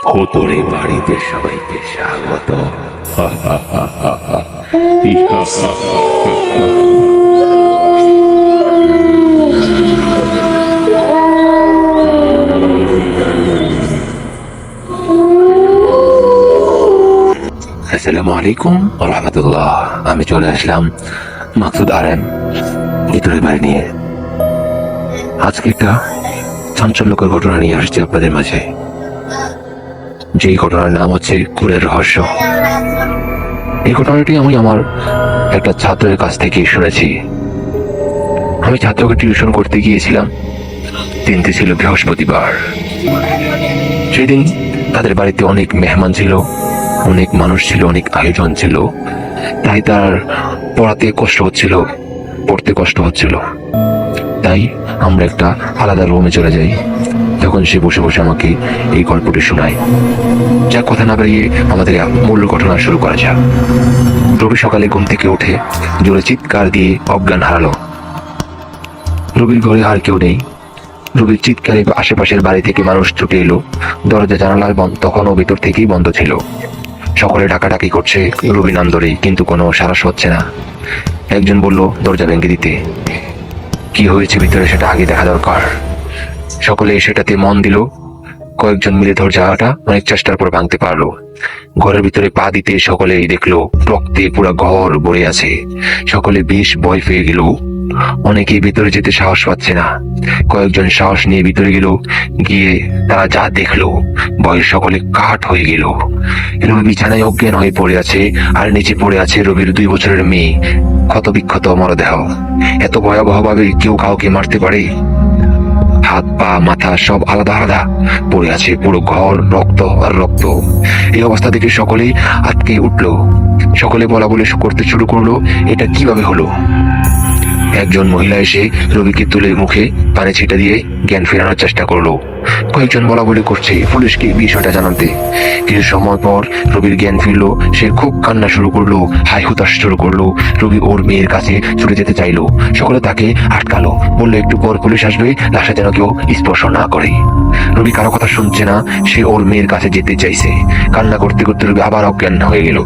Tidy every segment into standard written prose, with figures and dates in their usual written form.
ভোতরে বাড়িতে সবাইকে স্বাগত। আসসালামু আলাইকুম ওয়া রাহমাতুল্লাহ। আমি চলে আসলাম মাকসুদ আরএম ভিতরে বাড়ি নিয়ে। আজকে একটা চাঞ্চল্যকর ঘটনা নিয়ে আসছি আপনাদের মাঝে। যেই ঘটনার নাম হচ্ছে কুরের রহস্য। এই ঘটনাটি আমি আমার একটা ছাত্রের কাছ থেকে শুনেছি। আমি ছাত্রকে টিউশন করতে গিয়েছিলাম। দিনটি ছিল বৃহস্পতিবার। সেদিন তাদের বাড়িতে অনেক মেহমান ছিল, অনেক মানুষ ছিল, অনেক আয়োজন ছিল। তাই তার পড়াতে কষ্ট হচ্ছিল, পড়তে কষ্ট হচ্ছিল। তাই আমরা একটা আলাদা রুমে চলে যাই। তখন সে বসে বসে আমাকে এই গল্পটি শোনায়। যা কথা না বাড়িয়ে আমাদের মূল ঘটনা শুরু করা যাক। রবি সকালে ঘুম থেকে উঠে জোরে চিৎকার দিয়ে অজ্ঞান হারালো। রবির ঘরে আর কেউ নেই। রবির চিৎকারে আশেপাশের বাড়ি থেকে মানুষ ছুটে এলো। দরজা জানালা তখনও ভিতর থেকেই বন্ধ ছিল। সকলে ডাকাডাকি করছে রবি নাম ধরে, কিন্তু কোনো সাড়া হচ্ছে না। একজন বলল দরজা ভেঙে দিতে। কি হয়েছে ভিতরে সেটা আগে দেখা দরকার। সকলে সেটাতে মন দিল। কয়েকজন মিলে দরজাটা অনেক চেষ্টার পর ভাঙতে পারলো। ঘরের ভিতরে পা দিতে সকলেই দেখলো রক্তে পুরো ঘর ভরে আছে। সকলে বেশ ভয় পেয়ে গেল। অনেকেই ভিতরে যেতে সাহস পাচ্ছে না। কয়েকজন সাহস নিয়ে ভিতরে গেল। গিয়ে তারা যা দেখলো, ভয়ে সকলে কাঠ হয়ে গেল। রবি বিছানায় অজ্ঞান হয়ে পড়ে আছে, আর নিচে পড়ে আছে রবির 2 বছরের মেয়ে, ক্ষতবিক্ষত মরদেহ। এত ভয়াবহ ভাবে কেউ কাউকে মারতে পারে? হাত পা মাথা সব আলাদা আলাদা পড়ে আছে, পুরো ঘর রক্ত আর রক্ত। এই অবস্থা দেখে সকলেই আটকে উঠলো। সকলে বলা বলে করতে শুরু করলো, এটা কিভাবে হলো। একজন মহিলা এসে রবিকে তুলে মুখে পানি ছিটা দিয়ে জ্ঞান ফেরানোর চেষ্টা করলো। কয়েকজন বলা বলি করছে পুলিশকে বিষয়টা জানাতে। কিছু সময় পর রবির জ্ঞান ফিরলো। সে খুব কান্না শুরু করলো, হাই হুতাশ শুরু করলো। রবি ওর মেয়ের কাছে ছুটে যেতে চাইলো। সকলে তাকে আটকালো, বললো একটু পর পুলিশ আসবে, লাশে যেন কেউ স্পর্শ না করে। রবি কারো কথা শুনছে না। সে ওর মেয়ের কাছে যেতে চাইছে। কান্না করতে করতে রবি আবার অজ্ঞান হয়ে গেল।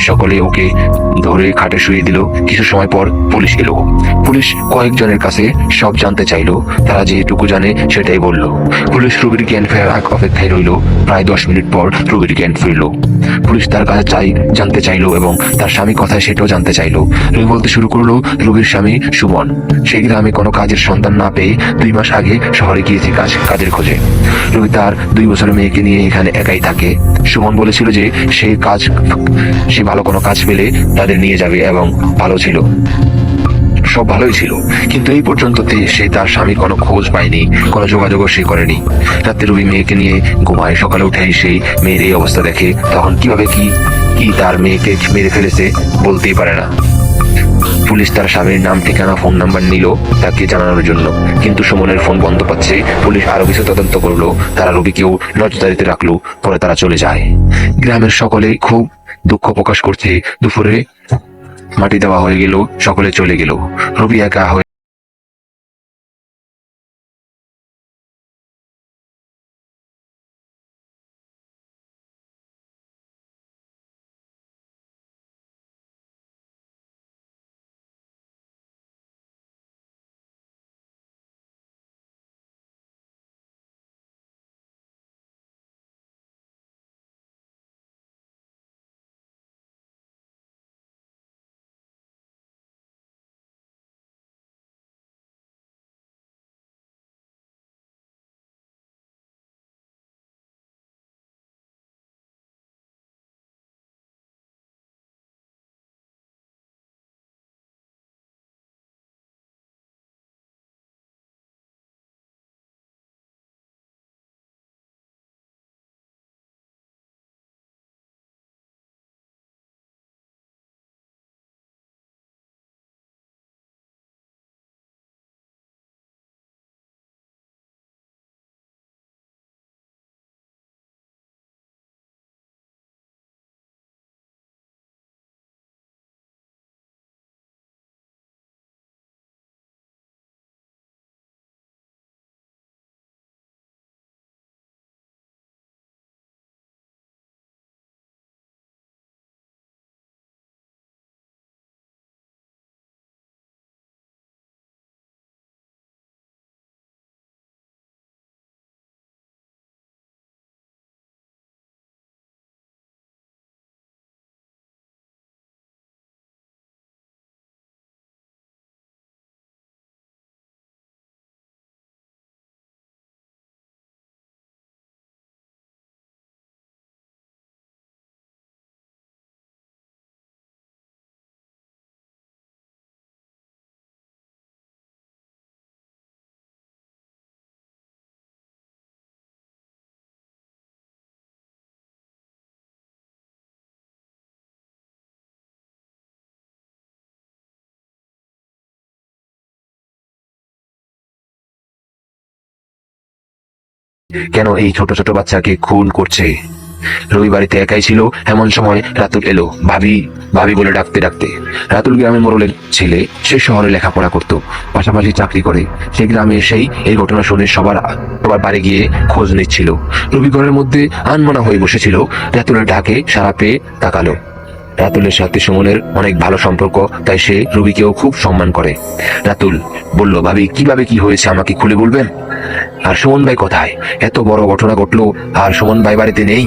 সকলে ওকে ধরে খাটে শুয়ে দিল। কিছু সময় পর পুলিশ এলো। পুলিশ কয়েকজনের কাছে সব জানতে চাইলো। তারা যেটুকু জানে সেটাই বলল। পুলিশ রবির জ্ঞান ফেরার অপেক্ষায় রইল। প্রায় 10 মিনিট পর রবির জ্ঞান ফিরল। পুলিশ তার কাছে জানতে চাইলো এবং তার স্বামী কোথায় সেটাও জানতে চাইলো। রবি বলতে শুরু করলো রবির স্বামী সুমন সেই গ্রামে কোনো কাজের সন্ধান না পেয়ে 2 মাস আগে শহরে গিয়েছে কাজের খোঁজে। রবি তার 2 বছরের মেয়েকে নিয়ে এখানে একাই থাকে। সুমন বলেছিল যে সে ভালো কোনো কাজ পেলে তাদের নিয়ে যাবে এবং ভালো ছিল, সব ভালোই ছিল। কিন্তু এই পর্যন্ত সে তার স্বামীর কোনো খোঁজ পায়নি, কোনো যোগাযোগও সে করেনি। রাতে রবি মেয়েকে নিয়ে ঘুমায়। সকালে উঠে সেই মেয়ের এই অবস্থা দেখে। তখন কিভাবে কি কি তার মেয়েকে মেরে ফেলেছে বলতেই পারে না। পুলিশ তার স্বামীর নাম, ঠিকানা, ফোন নাম্বার নিল তাকে জানানোর জন্য, কিন্তু সুমনের ফোন বন্ধ পাচ্ছে। পুলিশ আরো কিছু তদন্ত করলো। তারা রবিকেও নজরদারিতে রাখলো। পরে তারা চলে যায়। গ্রামের সকলে খুব দুঃখ প্রকাশ করছে। দুপুরে মাটি দেওয়া হয়ে গেল, সকলে চলে গেল। রবি একা হয়ে কেন এই ছোট ছোট বাচ্চাকে খুন করছে? রবি বাড়িতে একাই ছিল, এমন সময় রাতুল এলো। ভাবি ভাবি বলে ডাকতে ডাকতে। রাতুল গ্রামের মোড়লের ছেলে, সে শহরে লেখাপড়া করত, পাশাপাশি চাকরি করে। সে গ্রামে এসেই এই ঘটনা শুনে সবার বাড়ি গিয়ে খোঁজ নিচ্ছিল। রবি ঘরের মধ্যে আনমনা হয়ে বসেছিল। রাতুলের ডাকে সারা পেয়ে তাকালো। রাতুলের সাথে সুমনের অনেক ভালো সম্পর্ক, তাই সে রবিকেও খুব সম্মান করে। রাতুল বলল, ভাবি কিভাবে কি হয়েছে আমাকে খুলে বলবেন? আর সুমন ভাই কোথায়? এত বড় ঘটনা ঘটলো আর সুমন ভাই বাড়িতে নেই।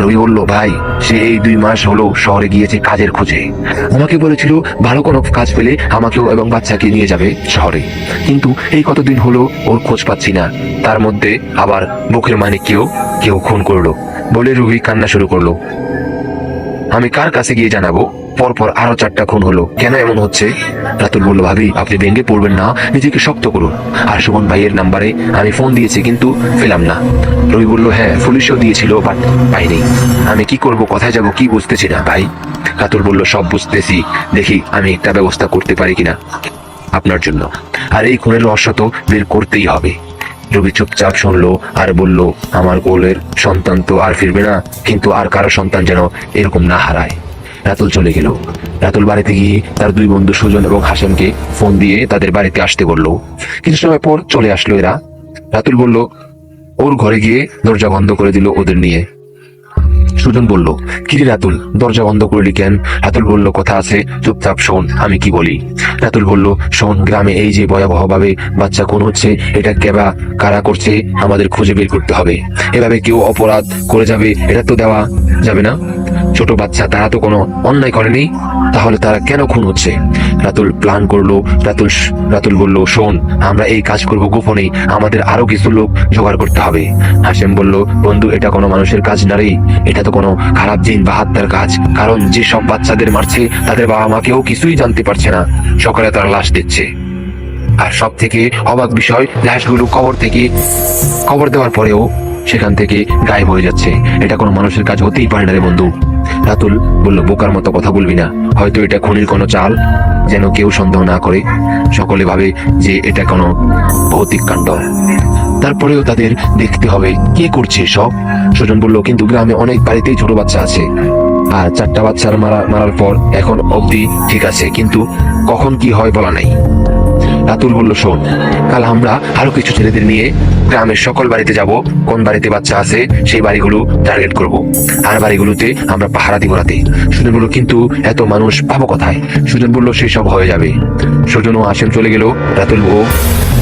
রবি বলল, ভাই সে এই 2 মাস হলো শহরে গিয়েছে কাজের খোঁজে। আমাকে বলেছিল ভালো কোনো কাজ পেলে আমাকেও এবং বাচ্চাকে নিয়ে যাবে শহরে, কিন্তু এই কতদিন হলো ওর খোঁজ পাচ্ছি না। তার মধ্যে আবার বুকের মানিককেও কেউ খুন করলো বলে রবি কান্না শুরু করলো। আমি কার কাছে গিয়ে জানাবো? পরপর আরো 4টা খুন হলো, কেন এমন হচ্ছে? রাতুল বলল, ভাবি আপনি ভেঙে পড়বেন না, নিজেকে শক্ত করুন। আর সুমন ভাইয়ের নাম্বারে আমি ফোন দিয়েছি কিন্তু পেলাম না। রবি বলল, হ্যাঁ পুলিশও দিয়েছিল, বাট পাইনি। আমি কি করব, কোথায় যাব কি বুঝতেছি না ভাই। রাতুল বলল, সব বুঝতেছি, দেখি আমি একটা ব্যবস্থা করতে পারি কিনা আপনার জন্য। আর এই খুনের রহস্য তো বের করতেই হবে। রবি চুপচাপ শুনলো আর বলল, আমার কোলের সন্তান তো আর ফিরবে না, কিন্তু আর কারো সন্তান যেন এরকম না হারায়। রাতুল চলে গেল। রাতুল বাড়িতে গিয়ে তার 2 বন্ধু সুজন এবং হাসেমকে ফোন দিয়ে তাদের বাড়িতে আসতে বললো। কিছু সময় পর চলে আসলো এরা। রাতুল বলল, ওর ঘরে গিয়ে দরজা বন্ধ করে দিল ওদের নিয়ে। সুজন বলল, কিরে রাতুল, দরজা বন্ধ করলি কেন? রাতুল বলল, কথা আছে, চুপচাপ শোন আমি কি বলি। রাতুল বলল, শোন, গ্রামে এই যে ভয়াবহ ভাবে বাচ্চা খুন হচ্ছে, এটা কেবা কারা করছে আমাদের খুঁজে বের করতে হবে। এভাবে কেউ অপরাধ করে যাবে, এটা তো দেওয়া যাবে না। ছোট বাচ্চা, তারা তো কোনো অন্যায় করেনি, তাহলে তারা কেন খুন হচ্ছে? রাতুল প্ল্যান করলো। রাতুল বলল, শোন, আমরা এই কাজ করব গোপনে, আমাদের আরো কিছু লোক জোগাড় করতে হবে। হাসেম বলল, বন্ধু, এটা কোনো মানুষের কাজ না রে, এটা তো কোনো খারাপ জিন বা হাত্তার কাজ। কারণ যে সব বাচ্চাদের মারছে তাদের বাবা মা কেউ কিছুই জানতে পারছে না, সকালে তারা লাশ দিচ্ছে। আর সব থেকে অবাক বিষয়, লাশগুলো কবর দেওয়ার পরেও সেখান থেকে গায়েব হয়ে যাচ্ছে। এটা কোনো মানুষের কাজ হতেই পারে না রে বন্ধু। রাতুল বলল, বোকার মতো কথা বলবি না, হয়তো এটা খুনির কোনো চাল, যেন কেউ সন্দেহ না করে। সকলে ভাবে যে এটা কোনো ভৌতিক কাণ্ড, তারপরেও তাদের দেখতে হবে কে করছে সব। সুজন বলল, কিন্তু গ্রামে অনেক বাড়িতেই ছোট বাচ্চা আছে, আর 4টা বাচ্চার মারার পর এখন অবধি ঠিক আছে, কিন্তু কখন কি হয় বলা নাই। রাতুল বলল, শোন, কাল আমরা আরো কিছু ছেলেদের নিয়ে গ্রামের সকল বাড়িতে যাব, কোন বাড়িতে বাচ্চা আছে সেই বাড়িগুলো টার্গেট করব, আর বাড়িগুলোতে আমরা পাহারা দিব রাতে। সুজন বলল, কিন্তু এত মানুষ পাবো কোথায়? সুজন বলল, সেই সব হয়ে যাবে। সুজন ও হাসেম চলে গেল। রাতুল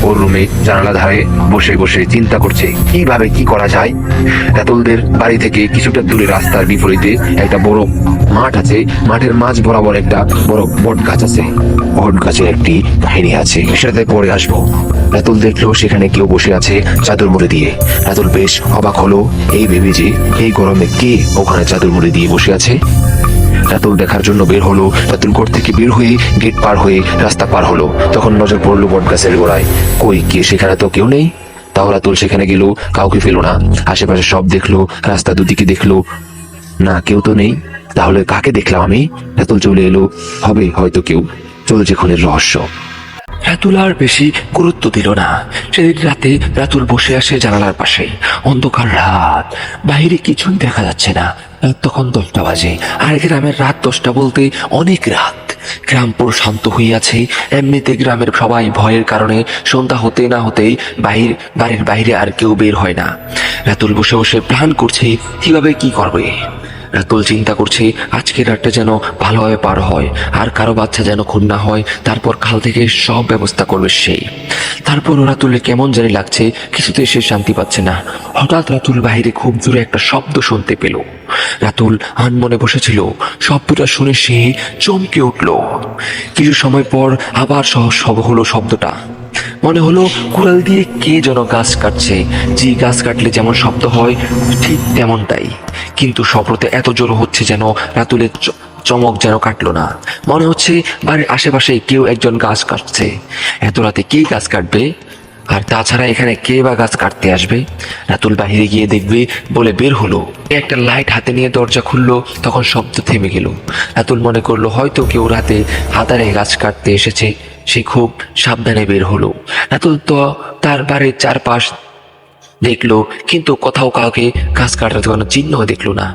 ওর রুমে জানালা ধারে বসে বসে চিন্তা করছে কিভাবে কি করা যায়। রাতুলদের বাড়ি থেকে কিছুটা দূরে রাস্তার বিপরীতে একটা বড় মাঠ আছে। মাঠের মাঝ বরাবর একটা বড় বট গাছ আছে। বট গাছের একটি কাহিনী আছে, সেটাতে পরে আসবো। রাতুল দেখলো সেখানে কেউ বসে আছে চাদর মুড়ি দিয়ে। রাতুল বেশ অবাক হলো এই ভেবে যে এই গরমে কে ওখানে চাদর মুড়ি দিয়ে বসে আছে। রাতুল দেখার জন্য বের হলো। রাতুল ঘর থেকে বের হয়ে গেট পার হয়ে রাস্তা পার হলো। তখন নজর পড়লো বট গাছের গোড়ায়। কই কে? সেখানে তো কেউ নেই। তাও রাতুল সেখানে গেল, কাউকে পেল না। আশেপাশে সব দেখলো, রাস্তা দুদিকে দেখলো, না কেউ তো নেই। তাহলে কাকে দেখলাম আমি? রাতুল চলে এলো, হবে হয়তো কেউ চলছে খুনের রহস্য। রাতুল আর বেশি গুরুত্ব দিল না। সেদিন রাতে রাতুল বসে আসে জানালার পাশে। অন্ধকার রাত, বাইরে কিছুই দেখা যাচ্ছে না। রাত তখন 10টা বাজে। আর গ্রামের রাত 10টা বলতে অনেক রাত। গ্রাম পুরো শান্ত হয়ে আছে। এমনিতে গ্রামের সবাই ভয়ের কারণে সন্ধ্যা হতে না হতেই বাড়ির বাইরে আর কেউ বের হয় না। রাতুল বসে বসে প্ল্যান করছে কিভাবে কি করবে। রাতুল চিন্তা করছে আজকের রাতটা যেন ভালোভাবে পার হয়, আর কারো বাচ্চা যেন খুন না হয়। তারপর কাল থেকে সব ব্যবস্থা করবে সেই। তারপর রাতুলের কেমন জানি লাগছে, কিছুতে সে শান্তি পাচ্ছে না। হঠাৎ রাতুল বাইরে খুব জোরে একটা শব্দ শুনতে পেল। রাতুল আনমনে বসেছিল, শব্দটা শুনে সে চমকে উঠল। কিছু সময় পর আবার সহজ হলো শব্দটা। মনে হলো কুড়াল দিয়ে কে যেন গাছ কাটছে। যে গাছ কাটলে যেমন শব্দ হয় ঠিক তেমনটাই, কিন্তু শব্দতে এত জোর হচ্ছে যেন রাতুলের চমক যেন কাটলো না। মনে হচ্ছে বাড়ির আশেপাশে কেউ একজন গাছ কাটছে। এত রাতে কে গাছ কাটবে? আর তাছাড়া এখানে কে বা গাছ কাটতে আসবে? রাতুল বাহিরে গিয়ে দেখবে বলে বের হলো। একটা লাইট হাতে নিয়ে দরজা খুললো, তখন শব্দ থেমে গেল। রাতুল মনে করলো হয়তো কেউ রাতে আধারে গাছ কাটতে এসেছে। সে খুব সাবধানে বের হলো। রাতুল তো তার বাড়ির চারপাশ দেখলো কিন্তু কোথাও কাউকে গাছ কাটার কোনো চিহ্ন দেখলো না।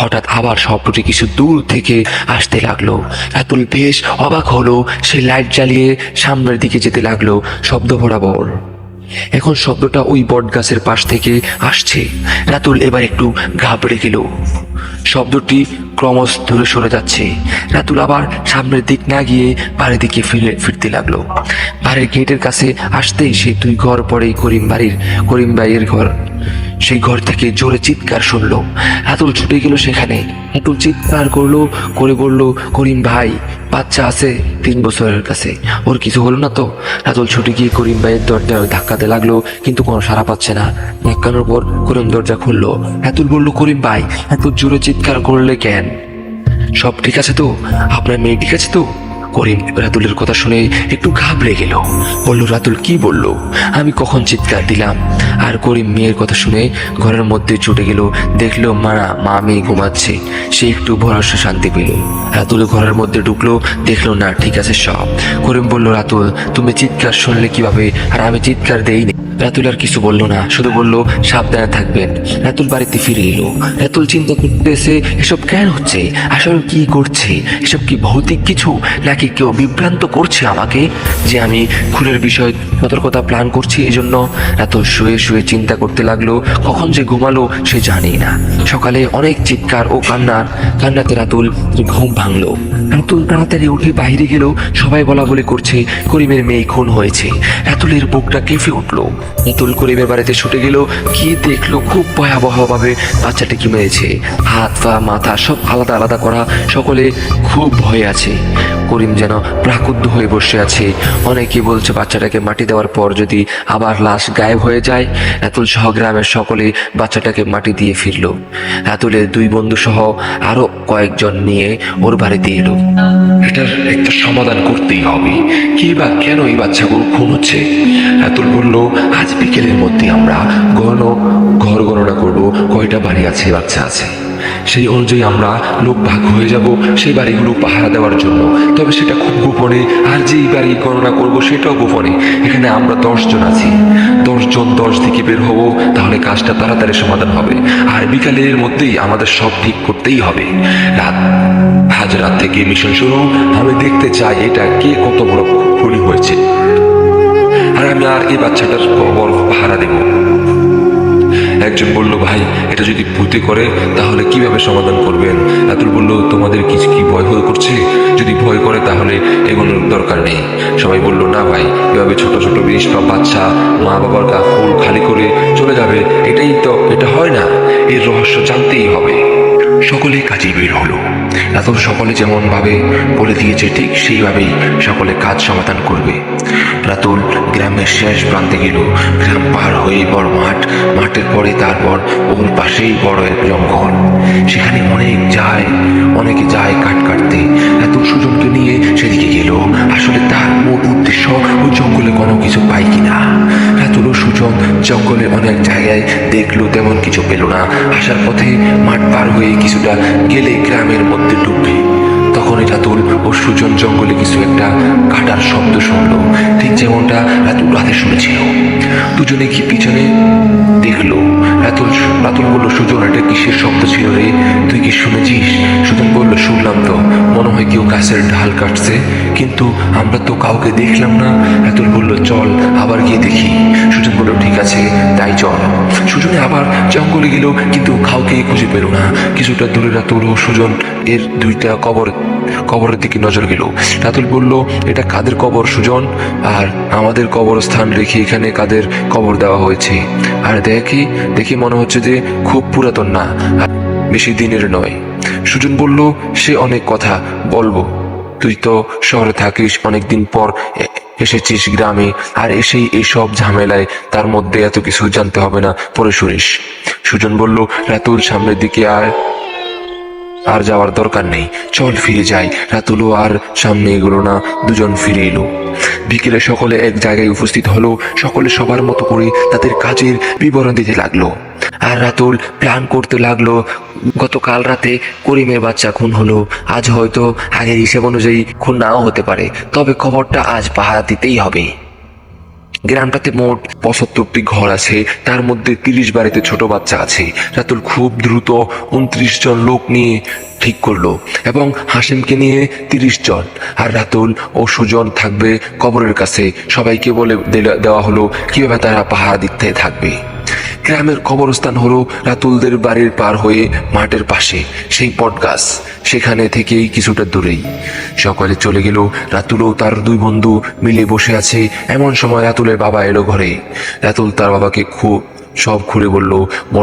হঠাৎ আবার শব্দটি কিছু দূর থেকে আসতে লাগলো। রাতুল বেশ অবাক হলো, সে লাইট জ্বালিয়ে সামনের দিকে যেতে লাগলো শব্দ বরাবর। এখন শব্দটা ওই বট গাছের পাশ থেকে আসছে। রাতুল এবার একটু ঘাবড়ে গেল। শব্দটি ক্রমশ দূরে সরে যাচ্ছে। রাতুল আবার সামনের দিক না গিয়ে বাড়ির দিকে ফিরতে লাগলো। বাড়ির গেটের কাছে আসতেই সে 2 ঘর পরেই করিম ভাইয়ের ঘর। সেই ঘর থেকে জোরে চিৎকার শুনলো। রাতুল ছুটে গেল সেখানে। রাতুল চিৎকার করলো করে বলল, করিম ভাই, বাচ্চা আছে 3 বছরের কাছে, ওর কিছু হলো না তো? রাতুল ছুটে গিয়ে করিম ভাইয়ের দরজা ধাক্কাতে লাগলো, কিন্তু কোনো সাড়া পাচ্ছে না। ধাক্কানোর পর করিম দরজা খুললো। রাতুল বলল, করিম ভাই, এত জোরে চিৎকার করলে কেন? সব ঠিক আছে তো? আপনার মেয়ে ঠিক আছে তো? করিম রাতুলের কথা শুনে একটু ঘাবড়ে গেল। বলল, রাতুল কি বললো? আমি কখন চিৎকার দিলাম? আর করিম মেয়ের কথা শুনে ঘরের মধ্যে ছুটে গেল। দেখলো মা মেয়ে ঘুমাচ্ছে। সে একটু ভরসা শান্তি পেল। রাতুল ঘরের মধ্যে ঢুকলো, দেখলো না ঠিক আছে সব। করিম বলল, রাতুল তুমি চিৎকার শুনলে কিভাবে? আর আমি চিৎকার দেইনি। রাতুল আর কিছু বললো না, শুধু বলল, সাবধানে থাকবেন। রাতুল বাড়িতে ফিরে এলো। রাতুল চিন্তা করতেছে, এসব কেন হচ্ছে? আসলে কি করছে? এসব কি ভৌতিক কিছু, নাকি কেউ বিভ্রান্ত করছে আমাকে যে আমি খুনের বিষয়ে সতর্কতা প্ল্যান করছি? এই জন্য রাতুল শুয়ে শুয়ে চিন্তা করতে লাগলো। কখন যে ঘুমালো সে জানে না। সকালে অনেক চিৎকার ও কান্নাতে রাতুল ঘুম ভাঙলো। রাতুল তাড়াতাড়ি উঠে বাইরে গেল। সবাই বলা বলি করছে করিমের মেয়ে খুন হয়েছে। রাতুলের বুকটা কেঁপে উঠলো। রাতুল করিমের বাড়িতে ছুটে গেল। কি দেখলো, খুব ভয়াবহভাবে বাচ্চাটিকে মেরেছে। হাত পা মাথা সব আলাদা আলাদা করা। সকলে খুব ভয়ে আছে। করিম যেন প্রাকুদ্ধ হয়ে বসে আছে। অনেকে বলছে বাচ্চাটাকে মাটি দেওয়ার পর যদি আবার লাশ গায়েব হয়ে যায়। রাতুল সহ গ্রামের সকলে বাচ্চাটাকে মাটি দিয়ে ফিরল। রাতুলের 2 বন্ধু সহ আরো কয়েকজন নিয়ে ওর বাড়িতে এলো। এটার একটা সমাধান করতেই হবে। কি বা কেন এই বাচ্চাগুলো খুন হচ্ছে? রাতুল বলল, আজ বিকেলের মধ্যে আমরা ঘর গণনা করব, কয়টা বাড়ি আছে, বাচ্চা আছে। সেই অনুযায়ী আমরা লোক ভাগ হয়ে যাব সেই বাড়িগুলো পাহারা দেওয়ার জন্য। তবে সেটা খুব গোপনে। আর যেই বাড়ি গণনা করব সেটাও গোপনে। এখানে আমরা 10 জন আছি। 10 জন 10 দিকে বের হব, তাহলে কাজটা তাড়াতাড়ি সমাধান হবে। আর বিকালের মধ্যেই আমাদের সব ঠিক করতেই হবে। আজ রাত থেকে মিশন শুরু। আমি দেখতে চাই এটা কে কত বড় খুনি হয়েছে। আর আমি আর এই বাচ্চাটার কবর পাহারা দেব। একজন বলল, ভাই, এটা যদি ভূতে করে তাহলে কিভাবে সমাধান করবেন? রাতুল বলল, তোমাদের কি ভয় করছে? যদি ভয় করে তাহলে এগুলোর দরকার নেই। সবাই বলল, না ভাই, এভাবে ছোট ছোট জিনিস বা বাচ্চা মা বাবার ফুল খালি করে চলে যাবে, এটা হয় না। এর রহস্য জানতেই হবে। সকলে কাজে বের হলো। রাতুল সকলে যেমন ভাবে বলে দিয়েছে ঠিক সেইভাবেই সকলে কাজ সমাধান করবে। রাতুল গ্রামের শেষ প্রান্তে গেল। গ্রাম পার হয়ে বড় মাঠের পরে তারপর ওর পাশেই বড় এক জঙ্গল। সেখানে অনেকে যায় কাঠ কাটতে। রাতুল সুজনকে নিয়ে সেদিকে গেল। আসলে তার মূল উদ্দেশ্য ওই জঙ্গলে কোনো কিছু পাই কিনা। রাতুল ও সুজন জঙ্গলে অনেক জায়গায় দেখলো, তেমন কিছু পেল না। আসার পথে মাঠ পার হয়ে কিছুটা গেলে গ্রামের মধ্যে ঢুকবে। তখনই রাতুল ও সুজন জঙ্গলে কিছু একটা কাটার শব্দ শুনলো, ঠিক যেমনটা রাতুল রাতে শুনেছিল। দুজনে কি পিছনে দেখলো। রাতুল বলল, সুজন, এটা কিসের শব্দ ছিল রে? তুই কি শুনেছিস? সুজন বলল, শুনলাম তো, মনে হয় কেউ গাছের ঢাল কাটছে, কিন্তু আমরা তো কাউকে দেখলাম না। রাতুল বলল, চল আবার গিয়ে দেখি। সুজন বলল, ঠিক আছে, তাই চল। সুজনে আবার জঙ্গলে গেল, কিন্তু কাউকে খুঁজে পেল না। কিছুটা দূরে রাতুল ও সুজন এর 2টা কবরের দিকে নজর গেল। রাতুল বলল, এটা কাদের কবর সুজন? আর আমাদের কবরস্থান রেখে এখানে কাদের কবর দেওয়া হয়েছে? আর দেখি মনে হচ্ছে যে খুব পুরাতন না, আর বেশি দিনের নয়। সুজন বলল, সে অনেক কথা বলবো, তুই তো শহরে থাকিস, অনেকদিন পর এসেছিস গ্রামে, আর এসেই এইসব ঝামেলায় তার মধ্যে এত কিছু জানতে হবে না, পরে শুনিস। সুজন বলল, রাতুল, সামনের দিকে আর যাওয়ার দরকার নেই, চল ফিরে যাই। রাতুলও আর সামনে এগোলো না, দুজন ফিরে এলো। বিকেলে সকলে এক জায়গায় উপস্থিত হলো। সকলে সবার মতো করে তাদের কাজের বিবরণ দিতে লাগলো। আর রাতুল প্ল্যান করতে লাগলো, গতকাল রাতে করিমের বাচ্চা খুন হলো। আজ হয়তো আগের হিসেব অনুযায়ী খুন নাও হতে পারে, তবে খবরটা আজ পাহারা দিতেই হবে। গ্রামটাতে মোট 75টি ঘর আছে, তার মধ্যে 30 বাড়িতে ছোট বাচ্চা আছে। রাতুল খুব দ্রুত 29 জন লোক নিয়ে ঠিক করলো এবং হাসিমকে নিয়ে 30 জন, আর রাতুল ও সুজন থাকবে কবরের কাছে। সবাইকে বলে দেওয়া হলো কিভাবে তারা পাহারা দিতে থাকবে। গ্রামের কবরস্থান হলো রাতুলদের বাড়ির পার হয়ে মাঠের পাশে সেই বটগাছ, সেখানে থেকেই কিছুটা দূরেই। সকালে চলে গেল, রাতুল ও তার দুই বন্ধু মিলে বসে আছে। এমন সময় রাতুলের বাবা এলো ঘরে। রাতুল তার বাবাকে সব খুলে বলল।